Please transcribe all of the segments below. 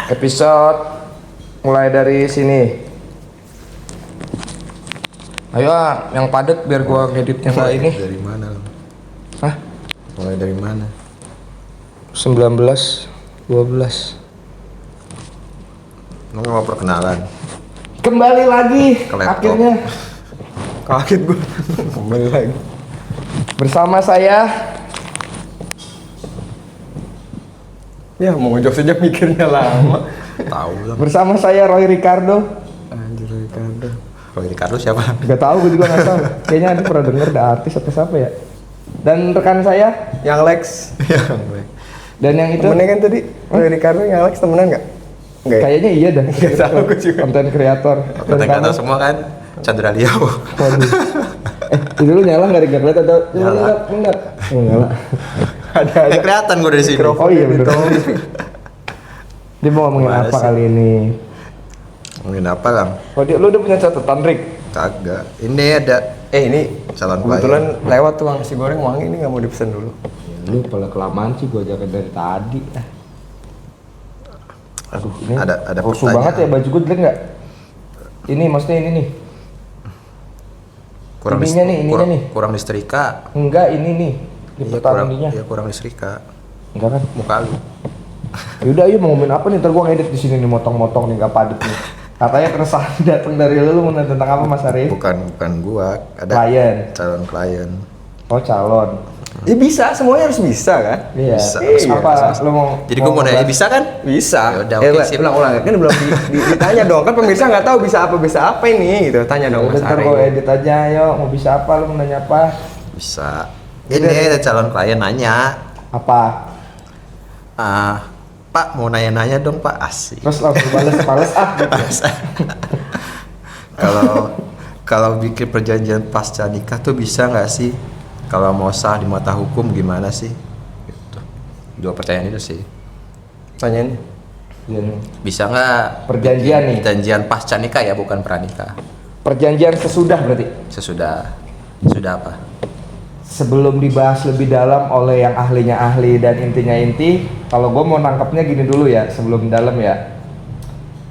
Episode mulai dari sini. Ayo yang padet biar gua ngeditnya nggak ini. Dari mana lo? Hah? Mulai dari mana? 19, 12. Lo nggak mau perkenalan? Kembali lagi Ke laptop. akhirnya Kaget gue. Kembali lagi. bersama saya. Ya mau ngejok saja mikirnya lama. Tahu lah. Bersama saya Roy Ricardo. Anjir Ricardo. Roy Ricardo siapa? Gak tahu, gue juga nggak tahu. Kayaknya ada pernah denger ada artis atau siapa ya. Dan rekan saya Yang Lex. Yang baik. dan yang itu Temennya kan tadi. Roy Ricardo yang Lex temenan nggak? Nggak. Ya? kayaknya iya dah. Nggak tahu gue juga. Konten kreator. Konten kreator semua kan Chandra Liao. Waduh. Itu lu nyala nggak kelihatan atau Nyala. enggak? Oh, nyala. Ada. Kelihatan gue dari sini. Oh iya bener. Dia mau ngomongin Gimana apa sih? kali ini? Ngomongin apa lang? Oh dia, lu udah punya catatan Rick? Kagak. Ini ada Ini calon kebetulan klien. lewat tuh nasi goreng wangi ini nggak mau dipesan dulu. Lu pada kelamaan sih gua jaga dari tadi. Aduh ini Ada rusuh pertanyaan. banget ya baju gua jelek nggak? Ini maksudnya ini nih. Ininya nih, ininya kurang, nih. kurang listrika. Enggak ini nih. Di Iya kurang, ininya. iya kurang listrika. Enggak kan? Muka lu. Yaudah ayo mau ngomongin apa nih? Ntar gua ngedit di sini nih motong-motong nih nggak padet nih. Katanya keresahan datang dari lu mau nanya tentang apa Mas Arif? Bukan gua. Ada Klien. calon klien. Oh calon. Ya bisa, semuanya harus bisa kan? Iya. Bisa, Apa lu mau? Jadi gua mau nanya ngebahas? bisa kan? Bisa. Yaudah, oke, sip. Ulang-ulang kan belum ditanya dong kan pemirsa nggak tahu bisa apa ini gitu. Tanya dong Mas Ntar gua Arif. edit aja ayo. Mau bisa apa? Lu mau nanya apa? Bisa. Ini ada calon klien nanya. Apa? Pak mau nanya-nanya dong Pak, asik. Terus langsung males ah gitu. Kalau bikin perjanjian pasca nikah tuh bisa nggak sih? Kalau mau sah di mata hukum gimana sih? Gitu. Dua pertanyaan itu sih. Tanya nih. Iya nih. Bisa nggak? Perjanjian bikin nih. Perjanjian pasca nikah ya, bukan pranikah. Perjanjian sesudah berarti. Sesudah. Sudah apa? Sebelum dibahas lebih dalam oleh yang ahlinya ahli dan intinya inti, kalau gue mau nangkepnya gini dulu ya sebelum dalam ya.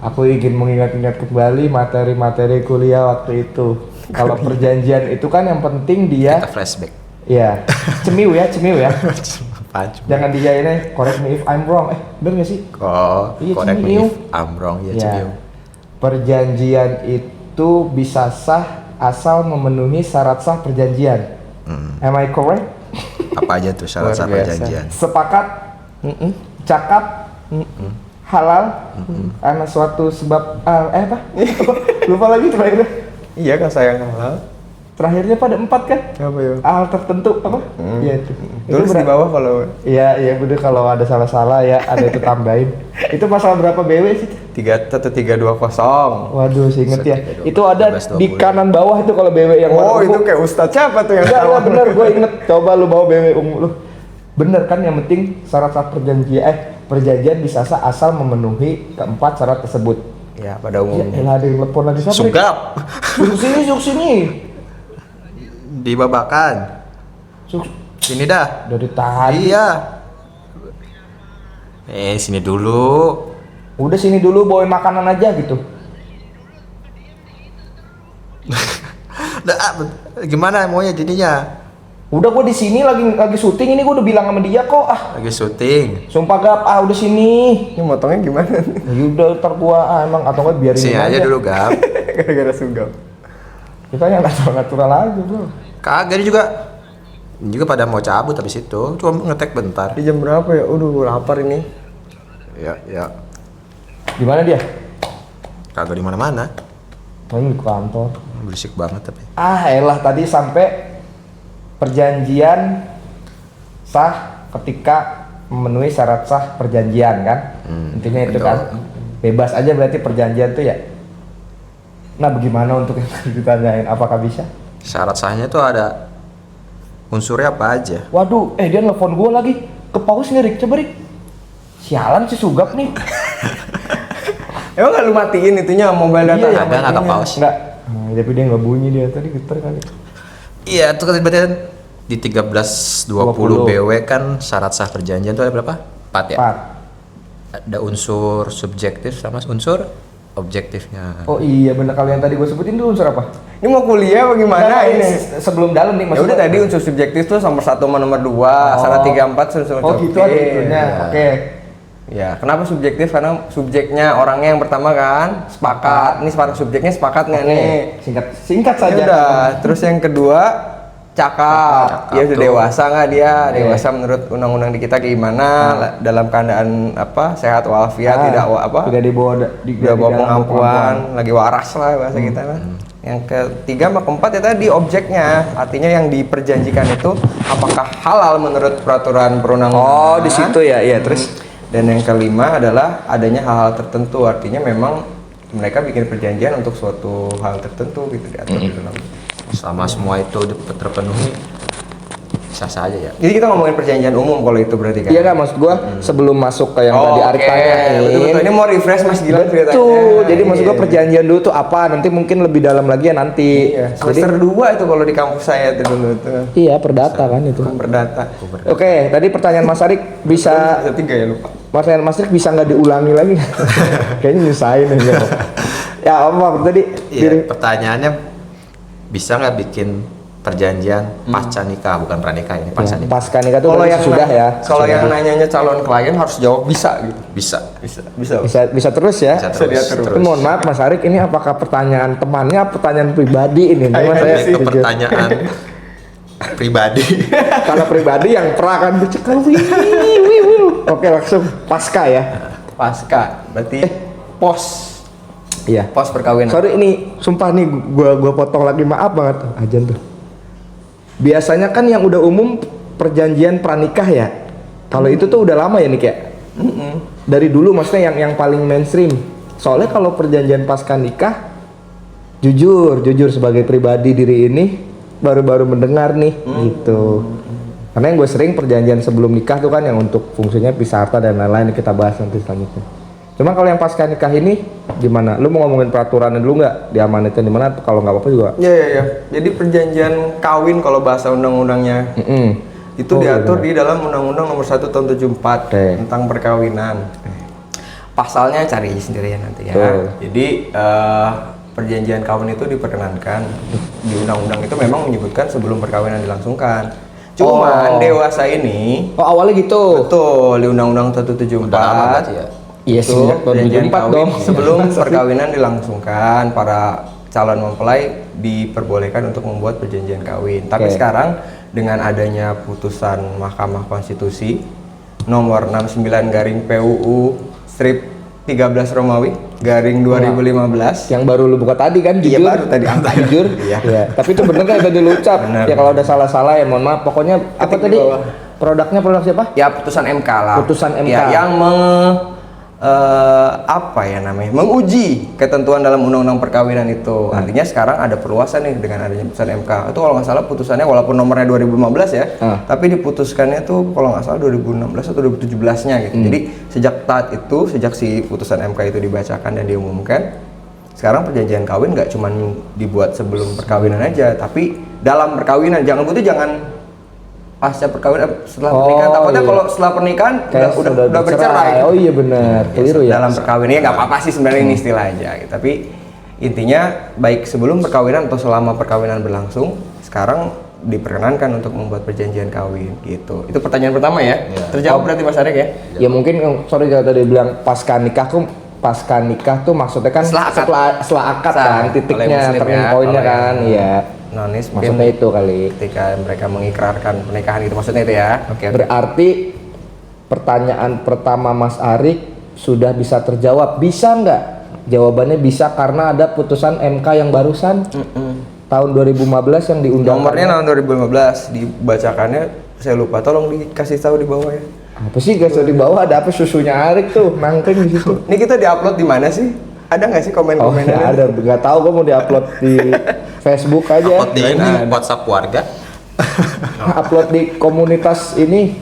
Aku ingin mengingat-ingat kembali materi-materi kuliah waktu itu. Kalau perjanjian itu kan yang penting dia, Kita flashback. ya cemiu ya. Apaan cuma? Jangan dia ini correct me if I'm wrong. Bener gak sih? Oh, Iya, correct me cemiu. if I'm wrong ya, Ya. cemiu. Perjanjian itu bisa sah asal memenuhi syarat sah perjanjian. Am I correct? Apa aja tuh syarat sah Luar biasa. perjanjian? Sepakat, cakap, halal, karena suatu sebab apa? Lupa lagi terakhirnya. Iya kan sayang halal. Terakhirnya pada 4 kan? Apa ya? Hal tertentu apa? Iya itu. Tulis di bawah kalau Iya bener kalau ada salah-salah ya ada itu tambahin. Itu pasal berapa BW sih? 31320. Waduh, saya inget ya. 13, Itu ada 13, di 20. kanan bawah itu kalau BW yang Oh, warna itu ungu. kayak Ustadz siapa tuh yang Enggak bener, gue inget. Coba lu bawa BW ungu lu. Bener kan, yang penting syarat sah perjanjian bisa sah asal memenuhi keempat syarat tersebut. Ya, pada Ya, umumnya. elah ada yang telepon lagi siapa? Rik? Sugap. Suk sini. Dibabakan. Suk Sini dah. dari tadi. Iya. Sini dulu. Udah sini dulu bawain makanan aja gitu. Gimana maunya jadinya? Udah gue di sini lagi syuting ini, gue udah bilang sama dia kok. Lagi syuting. Sumpah Gap, udah sini. Ini motongnya gimana? Ya udah ntar gua emang atau enggak biarin Sini aja dulu, Gap. Gara-gara sugap. Kita yang natural aja, Bro. Kagak dia juga. Ini juga pada mau cabut habis itu. Cuma ngetek bentar. Di jam berapa ya? Lapar ini. Ya. Di mana dia? Kagak di mana-mana. Paling di kantor. Berisik banget tapi. Elah tadi sampai perjanjian sah ketika memenuhi syarat sah perjanjian kan? Intinya itu betul. kan. Bebas aja berarti perjanjian tuh ya. Nah, bagaimana untuk yang tadi ditanyain apakah bisa? Syarat sahnya tuh ada unsurnya apa aja? Waduh, dia nelfon gua lagi. Ke pause nih, Rik. Coba, Rik. Sialan si Sugap nih. Emang nggak lu matiin itunya mobile data? Iya, Kagak, nggak pause. Enggak. Tapi dia nggak bunyi dia tadi getar kali. Iya, itu kan berarti di 1320 BW kan syarat sah perjanjian tuh ada berapa? 4 ya? 4. ada unsur subjektif sama unsur objektifnya. Oh iya bener, kalau yang tadi gue sebutin tuh unsur apa? Ini mau kuliah bagaimana Nggak, ini? sebelum dalam nih Ya maksudnya. udah tadi unsur subjektif tuh nomor 1 sama nomor 2, salah 3 4 unsur Oh gitu ada itunya. Oke. Ya, kenapa subjektif? Karena subjeknya orangnya yang pertama kan sepakat. Ini subjeknya sepakat nggak nih? Singkat Ya saja. udah. Terus yang kedua cakap. Ya udah tuh. dewasa nggak dia? Oke. Dewasa menurut undang-undang di kita gimana? Dalam keadaan apa? Sehat walafiat, tidak Tidak dibawa tidak bawa pengampuan, lagi waras lah bahasa kita lah. Yang ketiga sama keempat ya tadi objeknya, artinya yang diperjanjikan itu apakah halal menurut peraturan perundang-undangan. Oh di situ ya, iya terus. Dan yang kelima adalah adanya hal-hal tertentu, artinya memang mereka bikin perjanjian untuk suatu hal tertentu gitu diatur di dalam. Selama semua itu terpenuhi, bisa saja ya. Jadi kita ngomongin perjanjian umum kalau itu berarti kan? Iya kan maksud gua sebelum masuk ke yang tadi Arik tanyain. betul. Ini mau refresh Mas Gilang ceritanya. Tuh, jadi maksud gua Iya. perjanjian dulu tuh apa? Nanti mungkin lebih dalam lagi ya nanti. Iya, semester 2 itu kalau di kampus saya itu dulu tuh. Iya, perdata kan itu. Perdata. Oke, tadi pertanyaan Mas Arik bisa Semester 3 ya lupa. pertanyaan Mas Arik bisa nggak diulangi lagi? Kayaknya nyusahin aja. Ya, apa tadi? Iya, pertanyaannya bisa nggak bikin perjanjian pasca nikah, bukan pranikah ini pasca nikah? Pasca nikah tuh Kalau berarti yang sudah ya. Kalau yang nanyanya calon klien harus jawab bisa gitu. Bisa. Bisa terus ya. Bisa diatur. Tapi mohon maaf Mas Arik, ini apakah pertanyaan temannya, pertanyaan pribadi ini? Memang Kayaknya saya sih. Itu pertanyaan pribadi. kalau pribadi yang pernah kan dicekal. Oke, langsung pasca ya. Pasca berarti pos Iya. pos perkawinan. Sorry ini sumpah nih gua potong lagi, maaf banget ajan tuh. Biasanya kan yang udah umum perjanjian pranikah ya. Kalau itu tuh udah lama ya nih kayak. Dari dulu maksudnya yang paling mainstream. Soalnya kalau perjanjian pasca nikah jujur sebagai pribadi diri ini baru-baru mendengar nih gitu. Karena yang gue sering perjanjian sebelum nikah tuh kan yang untuk fungsinya pisah harta dan lain-lain kita bahas nanti selanjutnya. Cuma kalau yang pasca nikah ini gimana? Lu mau ngomongin peraturannya dulu nggak? Diamanatin di mana? Kalau nggak apa-apa juga. Iya. Jadi perjanjian kawin kalau bahasa undang-undangnya itu Oh, diatur iya. di dalam Undang-Undang Nomor 1 Tahun 74 Oke. tentang perkawinan. Pasalnya cari sendiri ya nanti ya. Betul. Jadi perjanjian kawin itu diperkenankan di undang-undang itu memang menyebutkan sebelum perkawinan dilangsungkan. Cuman Oh. dewasa ini Oh awalnya gitu. betul di Undang-Undang 174 Udah lama berarti ya. Iya itu sejak tahun perjanjian 74 kawin dong. sebelum perkawinan dilangsungkan para calon mempelai diperbolehkan untuk membuat perjanjian kawin. Tapi Oke. sekarang dengan adanya putusan Mahkamah Konstitusi nomor 69 garing PUU strip 13 Romawi garing 2015. Yang baru lu buka tadi kan Iya, jujur. baru tadi angka. Jujur. Iya. Tapi itu bener kan yang tadi lu ucap. Bener. Ya kalau ada salah-salah ya mohon maaf. Pokoknya apa Ketik di tadi? bawah. Produknya produk siapa? Ya putusan MK lah. Putusan MK. Ya, yang apa ya namanya? Menguji ketentuan dalam undang-undang perkawinan itu. Artinya sekarang ada perluasan nih dengan adanya putusan MK. Itu kalau nggak salah putusannya walaupun nomornya 2015 ya, tapi diputuskannya tuh kalau nggak salah 2016 atau 2017-nya gitu. Jadi sejak si putusan MK itu dibacakan dan diumumkan, sekarang perjanjian kawin nggak cuma dibuat sebelum perkawinan aja, tapi dalam perkawinan. Jangan pasca perkawinan setelah pernikahan. Takutnya iya. kalau setelah pernikahan Kayak udah bercerai. Oh iya benar. Keliru ya. Dalam perkawinan ya nggak apa-apa sih sebenarnya ini istilah aja gitu. Tapi intinya baik sebelum perkawinan atau selama perkawinan berlangsung, sekarang diperkenankan untuk membuat perjanjian kawin gitu. Itu pertanyaan pertama ya. Terjawab berarti Mas Arek ya. Ya mungkin sorry kalau tadi bilang pasca nikah tuh maksudnya kan Setelah akad. setelah akad Sah, kan oleh titiknya muslim turning ya, pointnya oleh kan iya Nonis maksudnya itu kali. ketika mereka mengikrarkan pernikahan itu maksudnya itu ya. Oke. Berarti pertanyaan pertama Mas Arik sudah bisa terjawab. Bisa nggak? Jawabannya bisa karena ada putusan MK yang barusan tahun 2015 yang diundang. Nomornya tahun 2015 dibacakannya saya lupa. Tolong dikasih tahu di bawah ya. Apa sih guys di bawah ada apa susunya Arik tuh nangkring di situ. Ini kita diupload di mana sih? Ada nggak sih Oh komen-komennya? ya ada, nggak tahu gue mau diupload di Facebook aja, Upload di ini WhatsApp keluarga. upload di komunitas ini.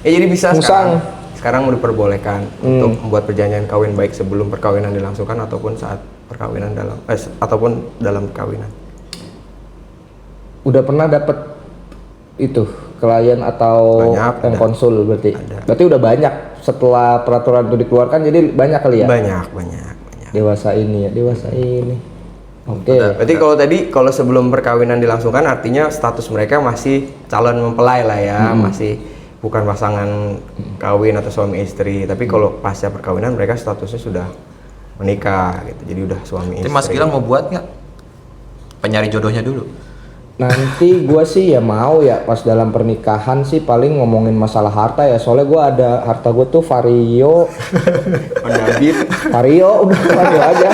Ya jadi bisa Musang. sekarang diperbolehkan untuk membuat perjanjian kawin baik sebelum perkawinan dilangsungkan ataupun saat perkawinan ataupun dalam perkawinan. Udah pernah dapet itu klien atau Banyak, yang ada. konsul berarti. Ada. Berarti udah banyak setelah peraturan itu dikeluarkan, jadi banyak kali ya. banyak. Dewasa ini. Oke. Berarti kalau sebelum perkawinan dilangsungkan artinya status mereka masih calon mempelai lah ya, masih bukan pasangan kawin atau suami istri. Tapi kalau pasca perkawinan mereka statusnya sudah menikah gitu. Jadi udah suami Nanti istri. Mas Gilang mau buat nggak penyari jodohnya dulu? Nanti gua sih ya mau ya pas dalam pernikahan sih paling ngomongin masalah harta ya. Soalnya gua ada harta gua tuh Vario. Vario udah Vario aja.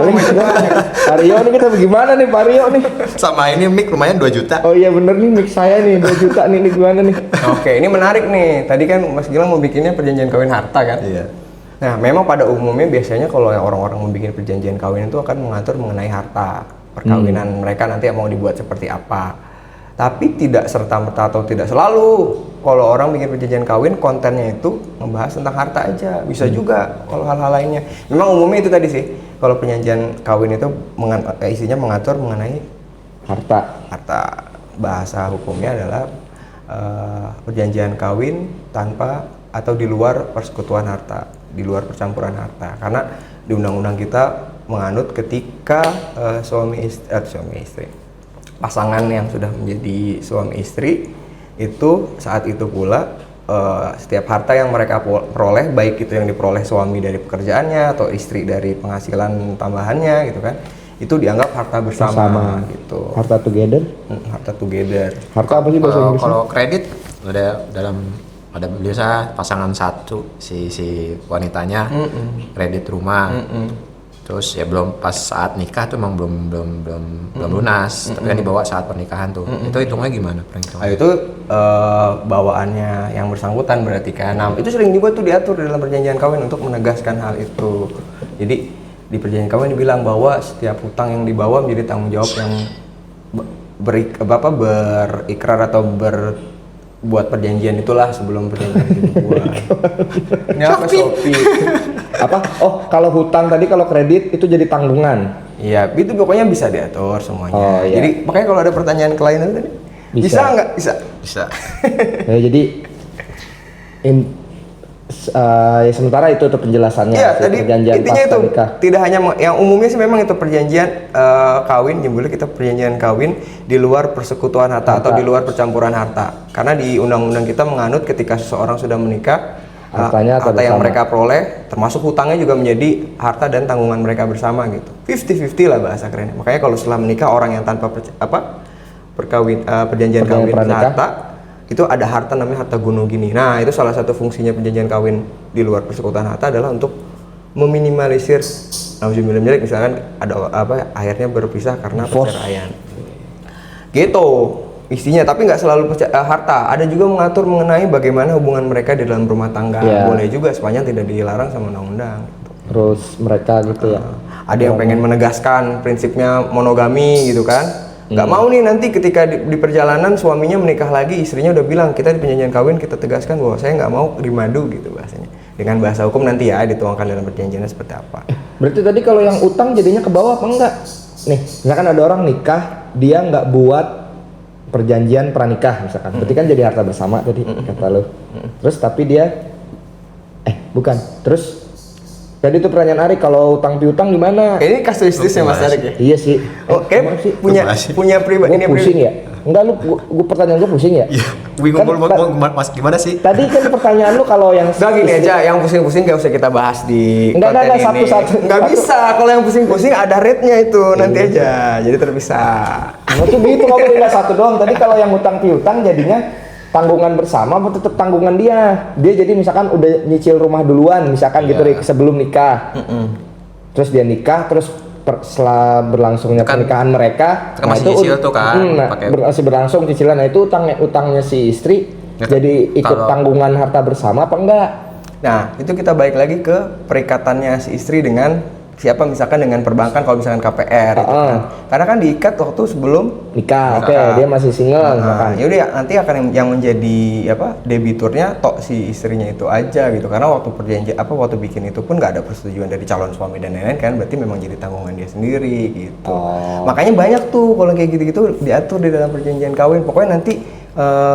Paling Vario nih kita bagaimana nih Vario nih? Sama ini mic lumayan 2 juta. Oh iya bener nih mic saya nih 2 juta nih gimana nih? Oke, ini menarik nih. Tadi kan Mas Gilang mau bikinnya perjanjian kawin harta kan? Iya. Nah, memang pada umumnya biasanya kalau orang-orang membuat perjanjian kawin itu akan mengatur mengenai harta perkawinan mereka nanti mau dibuat seperti apa. Tapi tidak serta-merta atau tidak selalu kalau orang bikin perjanjian kawin kontennya itu membahas tentang harta aja. Bisa juga kalau hal-hal lainnya. Memang umumnya itu tadi sih. Kalau perjanjian kawin itu isinya mengatur mengenai harta. Bahasa hukumnya adalah perjanjian kawin tanpa atau di luar persekutuan harta, di luar percampuran harta. Karena di undang-undang kita menganut ketika suami istri pasangan yang sudah menjadi suami istri itu saat itu pula setiap harta yang mereka peroleh, baik itu yang diperoleh suami dari pekerjaannya atau istri dari penghasilan tambahannya gitu kan, itu dianggap harta bersama gitu. Harta together. Harta together. Harta apa sih bahasa Inggrisnya? Kalau kredit ada biasa pasangan satu si wanitanya kredit rumah. Terus ya belum pas saat nikah tuh emang belum lunas, tapi kan dibawa saat pernikahan tuh. Itu hitungnya gimana perhitungan? Nah, itu bawaannya yang bersangkutan berarti kan. Nah, itu sering juga tuh diatur di dalam perjanjian kawin untuk menegaskan hal itu. Jadi di perjanjian kawin dibilang bahwa setiap hutang yang dibawa menjadi tanggung jawab yang berikrar atau buat perjanjian itulah sebelum perjanjian itu dibuat. Ini apa Shopee? Apa? Oh, kalau hutang tadi kalau kredit itu jadi tanggungan. Iya, itu pokoknya bisa diatur semuanya. Oh, iya. Jadi makanya kalau ada pertanyaan ke lain tadi, bisa nggak? Bisa. Ya, jadi ya sementara itu tuh penjelasannya. Iya, tadi perjanjian intinya pasca itu nikah. tidak hanya yang umumnya sih memang itu perjanjian kawin, boleh kita perjanjian kawin di luar persekutuan harta atau di luar percampuran harta. Karena di undang-undang kita menganut ketika seseorang sudah menikah, harta yang mereka peroleh, termasuk hutangnya juga menjadi harta dan tanggungan mereka bersama gitu. 50-50 lah bahasa kerennya. Makanya kalau setelah menikah orang yang tanpa perjanjian kawin harta itu ada harta namanya harta gunung gini. Nah, itu salah satu fungsinya perjanjian kawin di luar persekutuan harta adalah untuk meminimalisir misalkan ada akhirnya berpisah karena perceraian. Gitu isinya, tapi nggak selalu harta. Ada juga mengatur mengenai bagaimana hubungan mereka di dalam rumah tangga. Boleh juga sepanjang tidak dilarang sama undang-undang. Terus mereka gitu ya. Ada yang pengen menegaskan prinsipnya monogami gitu kan. Nggak mau nih nanti ketika di perjalanan suaminya menikah lagi, istrinya udah bilang kita di perjanjian kawin kita tegaskan bahwa saya nggak mau rimadu gitu bahasanya. Dengan bahasa hukum nanti ya dituangkan dalam perjanjiannya seperti apa. Berarti tadi kalau yang utang jadinya ke bawah apa enggak? Nih, misalkan ada orang nikah, dia nggak buat perjanjian pranikah misalkan. Berarti kan jadi harta bersama tadi kata lo. Terus tapi dia bukan. Terus tadi itu pertanyaan Ari, kalau utang piutang gimana? Ini kasuistisnya Mas Arik ya? Iya sih. Oke, punya pribadi ini pusing ya? Enggak lu, gua pertanyaan gua pusing ya? Iya, bingung Mas gimana sih? Tadi kan pertanyaan lu kalau yang udah gini aja, yang pusing-pusing gak usah kita bahas di enggak, konten ini. Satu-satu. Nggak bisa, kalau yang pusing-pusing ada rate-nya itu nanti aja, jadi terpisah. Nah, itu gitu kalau nggak satu doang. Tadi kalau yang utang piutang jadinya tanggungan bersama atau tetap tanggungan dia jadi misalkan udah nyicil rumah duluan misalkan gitu sebelum nikah. Terus dia nikah terus setelah berlangsungnya pernikahan mereka kan masih nyicil tuh kan masih berlangsung cicilan. Nah itu utangnya si istri jadi ikut tanggungan harta bersama apa enggak? Nah itu kita balik lagi ke perikatannya si istri dengan siapa, misalkan dengan perbankan kalau misalkan KPR gitu kan. Karena kan diikat waktu sebelum nikah. Oke, dia masih single misalkan. Ya udah nanti akan yang menjadi debiturnya tok si istrinya itu aja gitu. Karena waktu perjanjian waktu bikin itu pun nggak ada persetujuan dari calon suami dan lain-lain kan, berarti memang jadi tanggungan dia sendiri gitu. Makanya banyak tuh kalau kayak gitu-gitu diatur di dalam perjanjian kawin. Pokoknya nanti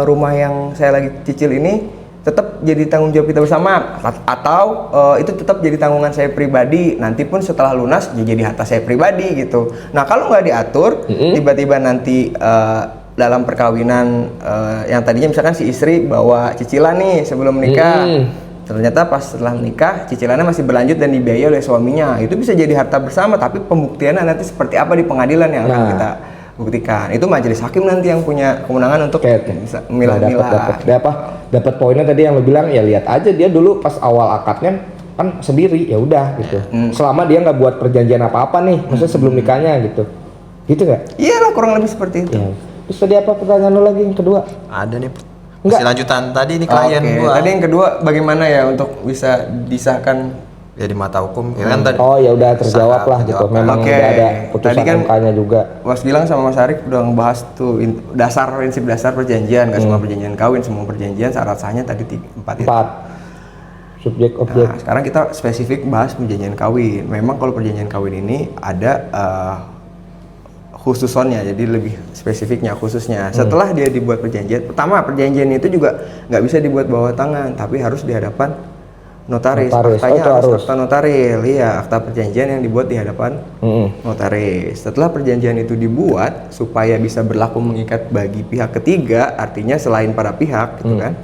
rumah yang saya lagi cicil ini tetap jadi tanggung jawab kita bersama, atau itu tetap jadi tanggungan saya pribadi, nanti pun setelah lunas ya jadi harta saya pribadi gitu. Nah kalau nggak diatur, tiba-tiba nanti dalam perkawinan yang tadinya misalkan si istri bawa cicilan nih sebelum menikah, ternyata pas setelah menikah cicilannya masih berlanjut dan dibiayai oleh suaminya, itu bisa jadi harta bersama, tapi pembuktiannya nanti seperti apa di pengadilan yang akan kita buktikan. Itu majelis hakim nanti yang punya kewenangan untuk bisa memilah-milah. Dapat poinnya tadi yang lo bilang, ya lihat aja dia dulu pas awal akadnya kan sendiri, ya udah gitu. Selama dia nggak buat perjanjian apa-apa nih, maksudnya sebelum nikahnya gitu nggak? Iyalah, kurang lebih seperti itu. Ya. Terus tadi apa pertanyaan lo lagi yang kedua? Ada nih. Enggak. Masih lanjutan tadi nih klien gua. Tadi yang kedua bagaimana ya untuk bisa disahkan Ya di mata hukum, ya kan tadi. Oh ya udah terjawab lah gitu. Memang udah ada putusan tadi kan MK-nya juga. Mas Gilang sama Mas Arik udah ngebahas tuh prinsip dasar perjanjian, nggak semua perjanjian kawin, semua perjanjian syarat sahnya tadi 4 itu. 4 subjek objek. Nah, sekarang kita spesifik bahas perjanjian kawin. Memang kalau perjanjian kawin ini ada khususonnya, jadi lebih spesifiknya khususnya. Setelah dia dibuat perjanjian, pertama perjanjian itu juga nggak bisa dibuat bawah tangan, tapi harus di hadapan notaris. Aktanya harus akta notaril, iya, akta perjanjian yang dibuat di hadapan notaris. Setelah perjanjian itu dibuat supaya bisa berlaku mengikat bagi pihak ketiga, artinya selain para pihak, gitu kan,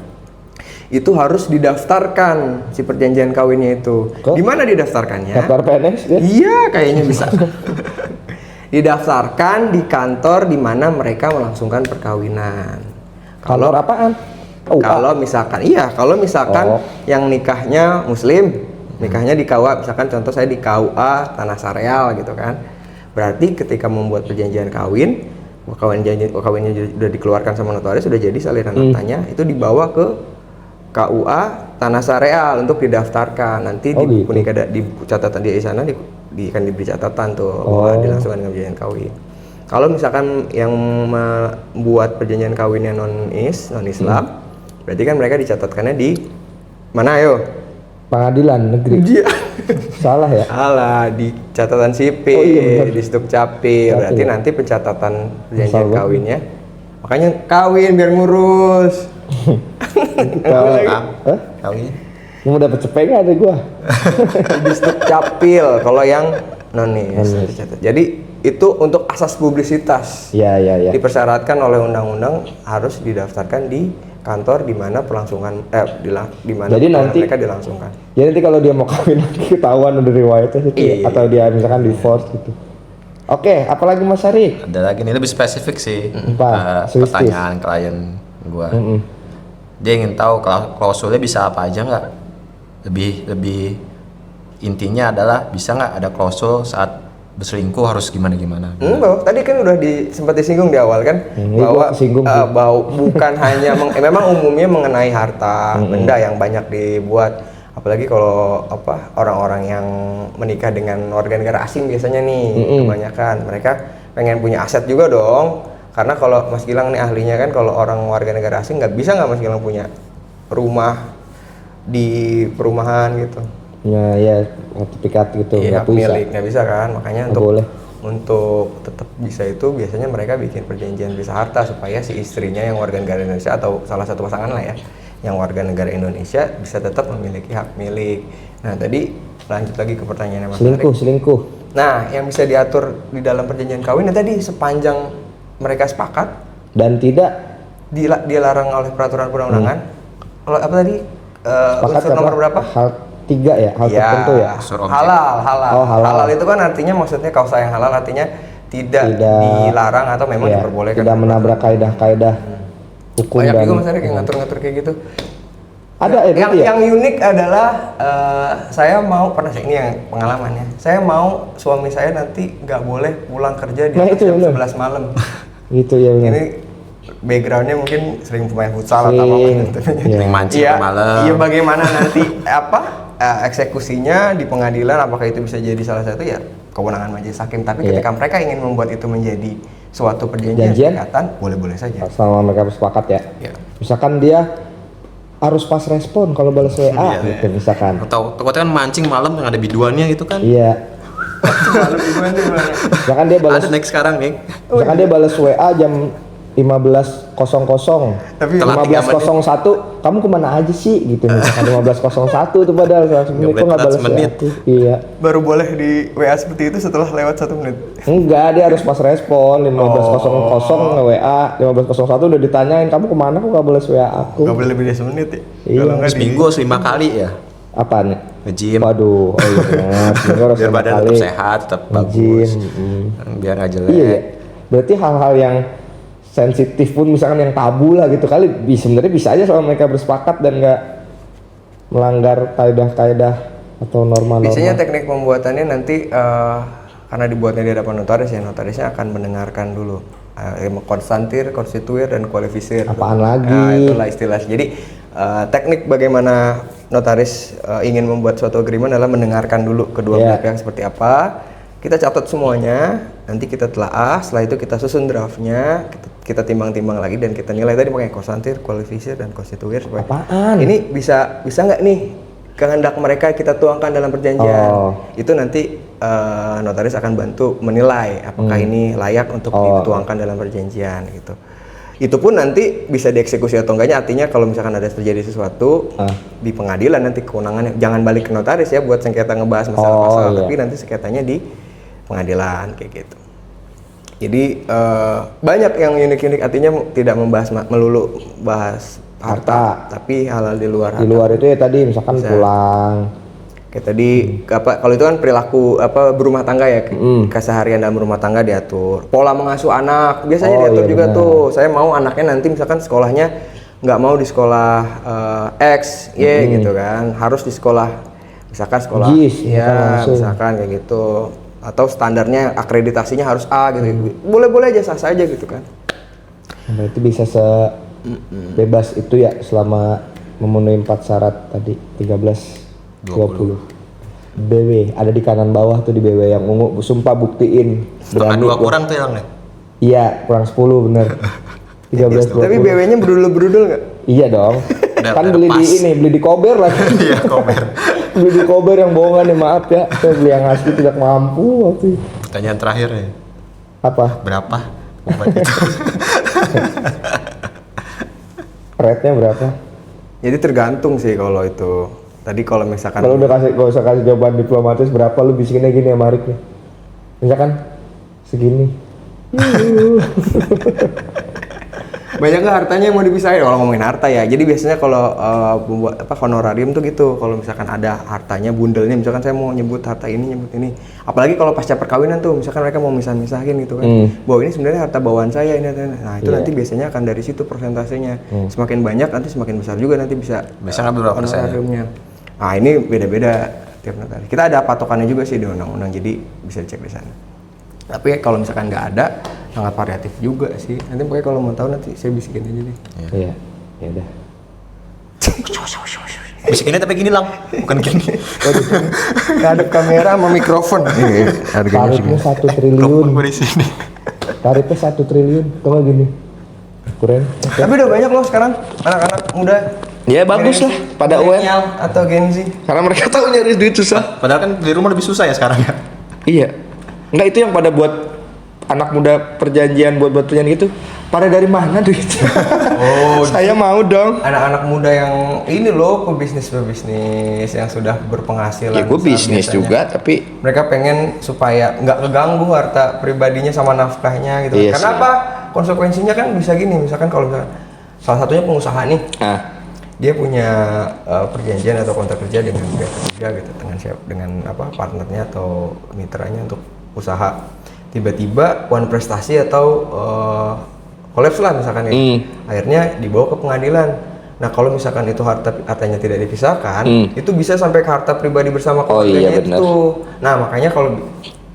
itu harus didaftarkan si perjanjian kawinnya itu. Di mana didaftarkannya? Daftar PNS ya? Iya, kayaknya bisa. Didaftarkan di kantor di mana mereka melangsungkan perkawinan. Kantor apaan? Kalau misalkan yang nikahnya muslim, nikahnya di KUA, misalkan contoh saya di KUA Tanah Sareal gitu kan. Berarti ketika membuat perjanjian kawin, kawinnya sudah dikeluarkan sama notaris, sudah jadi salinan aktanya, itu dibawa ke KUA Tanah Sareal untuk didaftarkan. Nanti di catatan di sana kan diberi catatan tuh bahwa dilangsungkan dengan perjanjian kawin. Kalau misalkan yang membuat perjanjian kawinnya non-Islam, berarti kan mereka dicatatkannya di mana ayo? Pengadilan negeri. Iya. Salah ya? Salah, di catatan sipil, di Sdukcapil. Berarti nanti pencatatan perjanjian kawinnya. Makanya kawin biar ngurus. Kawin. Mau dapet cepet nggak ada gua? Di Sdukcapil kalau yang non-Islam dicatat. Jadi itu untuk asas publisitas. Iya. Dipersyaratkan oleh undang-undang harus didaftarkan di kantor di mana pelangsungan di mana mereka dilangsungkan. Jadi nanti kalau dia mau kawin lagi ketahuan udah riwayatnya gitu, atau dia misalkan divorce gitu. Oke, apalagi Mas Ari? Ada lagi nih lebih spesifik sih. Pertanyaan klien gua. Dia ingin tahu klausulnya bisa apa aja nggak? Lebih intinya adalah bisa nggak ada klausul saat berselingkuh harus gimana. Tadi kan udah sempat disinggung di awal kan, bahwa bukan hanya memang umumnya mengenai harta benda yang banyak dibuat, apalagi kalau orang-orang yang menikah dengan warga negara asing biasanya nih, kebanyakan mereka pengen punya aset juga dong, karena kalau Mas Gilang nih ahlinya kan, kalau orang warga negara asing nggak Mas Gilang punya rumah di perumahan gitu. Ya sertifikat gitu, nggak milik, nggak bisa kan, makanya boleh. Untuk tetap bisa itu biasanya mereka bikin perjanjian bisa harta supaya si istrinya yang warga negara Indonesia atau salah satu pasangan lah ya yang warga negara Indonesia bisa tetap memiliki hak milik. Nah tadi lanjut lagi ke pertanyaan Mas Arik. Selingkuh. Nah yang bisa diatur di dalam perjanjian kawin tadi sepanjang mereka sepakat dan tidak dilarang oleh peraturan perundang-undangan. Kalau apa tadi unsur nomor berapa? Hal 3 ya, hal tertentu ya. Halal. Halal Itu kan artinya maksudnya kausa yang halal artinya tidak dilarang atau memang diperbolehkan. Tidak menabrak kaidah-kaidah hukum. Banyak juga Mas Arik yang ngatur-ngatur kayak gitu. Ada yang unik adalah saya mau pernah ini yang pengalamannya. Saya mau suami saya nanti nggak boleh pulang kerja di jam 11 malam. Gitu ya benar. Ini backgroundnya mungkin sering pemain futsal atau apa gitu. Sering mancing malam. Iya, bagaimana nanti eksekusinya di pengadilan, apakah itu bisa jadi salah satu ya kewenangan majelis hakim, tapi ketika mereka ingin membuat itu menjadi suatu perjanjian ikatan, boleh-boleh saja. Sama mereka sepakat ya. Misalkan dia harus pas respon kalau balas WA gitu misalkan. Atau kan mancing malam yang ada biduannya gitu kan. Iya. Misalkan dia balas ada next sekarang nih. Misalkan dia balas WA jam 15.00 Tapi 15.01 kamu kemana aja sih gitu misalkan 15.01 tuh padahal 1 menit kok nggak 15 balas menit. aku. Iya. baru boleh di WA seperti itu setelah lewat 1 menit. Enggak, dia harus pas respon 15.00 nge-WA, 15.01 udah ditanyain kamu kemana kok nggak balas WA aku. Gak boleh lebih dari semenit ya. Iya. Kalau nggak Seminggu harus 5 kali ya Apaan? nge-gym. Waduh, oh iya benar. Seminggu harus Biar 5 badan kali. tetap sehat, tetap bagus. Biar nggak jelek. Iya, ya. Berarti hal-hal yang sensitif pun misalkan yang tabu lah gitu kali sebenarnya bisa aja soal mereka bersepakat dan nggak melanggar kaedah-kaedah atau norma-norma. biasanya teknik pembuatannya nanti karena dibuatnya di hadapan notaris ya, notarisnya akan mendengarkan dulu konstantir, konstituir, dan kualifisir. Apaan lagi? Nah, itulah istilahnya. Jadi teknik bagaimana notaris ingin membuat suatu agreement adalah mendengarkan dulu kedua belah pihak seperti apa. Kita catat semuanya, nanti kita telaah, setelah itu kita susun draftnya, kita timbang-timbang lagi dan kita nilai tadi pakai konstantir, kualifisir, dan konstituir. Apaan? Ini bisa nggak nih kehendak mereka kita tuangkan dalam perjanjian. Itu nanti notaris akan bantu menilai apakah ini layak untuk dituangkan dalam perjanjian gitu. Itu pun nanti bisa dieksekusi atau enggaknya, artinya kalau misalkan ada terjadi sesuatu di pengadilan nanti kewenangannya jangan balik ke notaris ya buat sengketa ngebahas masalah-masalah, tapi nanti sengketanya di pengadilan kayak gitu. Jadi banyak yang unik-unik, artinya tidak membahas melulu bahas harta, tapi hal-hal di luar di luar itu ya tadi misalkan pulang kayak tadi kalau itu kan perilaku berumah tangga ya, keseharian dalam rumah tangga diatur, pola mengasuh anak biasanya diatur juga tuh. Saya mau anaknya nanti misalkan sekolahnya nggak mau di sekolah X Y gitu kan, harus di sekolah misalkan sekolah JIS, ya misalkan kayak gitu, atau standarnya akreditasinya harus A gitu. Boleh-boleh aja, sah saja gitu kan. berarti bisa bebas itu ya selama memenuhi 4 syarat tadi 13-20. BW ada di kanan bawah tuh, di BW yang ungu, sumpah buktiin Setengah 2 kurang tuh yang iya kurang 10 bener 13-20. Tapi BW-nya berudul-berudul nggak? Iya dong. Kan beli di Kober lagi. Iya, Kober. Beli di Kober yang bohongan ya, maaf ya, saya beli yang asli tidak mampu waktu itu. Pertanyaan terakhir ya. Apa? Berapa? Obat itu? Rate-nya berapa? Jadi tergantung sih kalau itu. Tadi kalau misalkan Kalau udah gak usah kasih jawaban diplomatis berapa, lu bisikinnya gini ya Marik nih. Misalkan segini. banyak nggak hartanya yang mau dipisahin kalau ngomongin harta ya. Jadi biasanya kalau pembuat honorarium tuh gitu, kalau misalkan ada hartanya bundelnya, misalkan saya mau nyebut harta ini, nyebut ini, apalagi kalau pasca perkawinan tuh misalkan mereka mau misah-misahin gitu kan, bahwa ini sebenarnya harta bawaan saya ini. Nah itu nanti biasanya akan dari situ persentasenya, semakin banyak nanti semakin besar juga nanti bisa berapa persen? Honorariumnya. Nah ini beda-beda tiap notaris. Kita ada patokannya juga sih di undang-undang, jadi bisa dicek di sana. Tapi kalau misalkan nggak ada, sangat variatif juga sih. Nanti pokoknya kalau mau tahu nanti saya bisikin aja deh. Iya, ya udah. Bisikinnya tapi gini lang, bukan gini. Ngadep kamera sama mikrofon. Tarifnya 1 triliun. Di sini. Tarifnya 1 triliun. Coba gini. Keren. Tapi udah banyak loh sekarang anak-anak muda. Ya bagus lah, pada aware. Milenial atau Gen Z. Karena mereka tahu nyari duit susah. Padahal kan di rumah lebih susah ya sekarang ya. Iya. Enggak, itu yang pada buat anak muda perjanjian buat perjanjian gitu. Pada dari mana duitnya? Oh, saya mau dong. Anak-anak muda yang ini loh, pebisnis yang sudah berpenghasilan. Ya gue bisnis biasanya. juga, tapi Mereka pengen supaya nggak keganggu harta pribadinya sama nafkahnya gitu. Iya Karena sih. apa? Konsekuensinya kan bisa gini, misalkan kalau misalkan salah satunya pengusaha nih, dia punya perjanjian atau kontrak kerja dengan pihak ketiga gitu, dengan partnernya atau mitranya untuk usaha. Tiba-tiba one prestasi atau kolaps lah misalkan ya. Akhirnya dibawa ke pengadilan. Nah kalau misalkan itu hartanya tidak dipisahkan, itu bisa sampai ke harta pribadi bersama keluarganya itu. Nah makanya kalau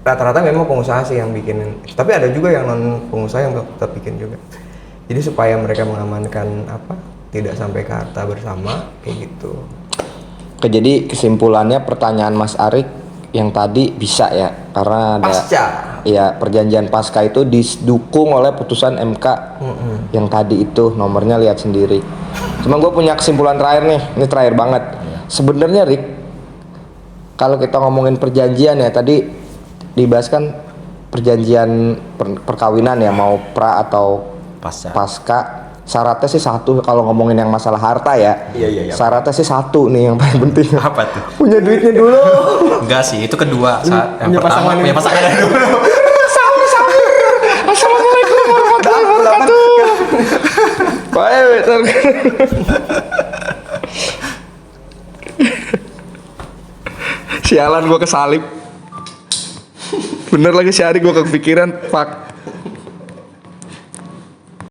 rata-rata memang pengusaha sih yang bikin, tapi ada juga yang non pengusaha yang tetap bikin juga. Jadi supaya mereka mengamankan tidak sampai ke harta bersama kayak gitu. Jadi kesimpulannya pertanyaan Mas Arik yang tadi bisa ya, karena ada Pasca. Ya perjanjian pasca itu didukung oleh putusan MK yang tadi itu nomornya lihat sendiri. Cuma gue punya kesimpulan terakhir nih, ini terakhir banget. Sebenarnya Rik, kalau kita ngomongin perjanjian ya tadi dibahas kan perjanjian perkawinan ya, mau pra atau pasca. Syaratnya sih satu kalau ngomongin yang masalah harta ya. Iya. Syaratnya sih satu nih yang paling penting. Apa tuh? Punya duitnya dulu. Enggak sih, itu kedua. Yang punya pertama pasangan punya pasangan dulu. Assalamualaikum warahmatullahi wabarakatuh. Baik, sialan gua kesalip. Bener lagi si Ari gua kepikiran, pak.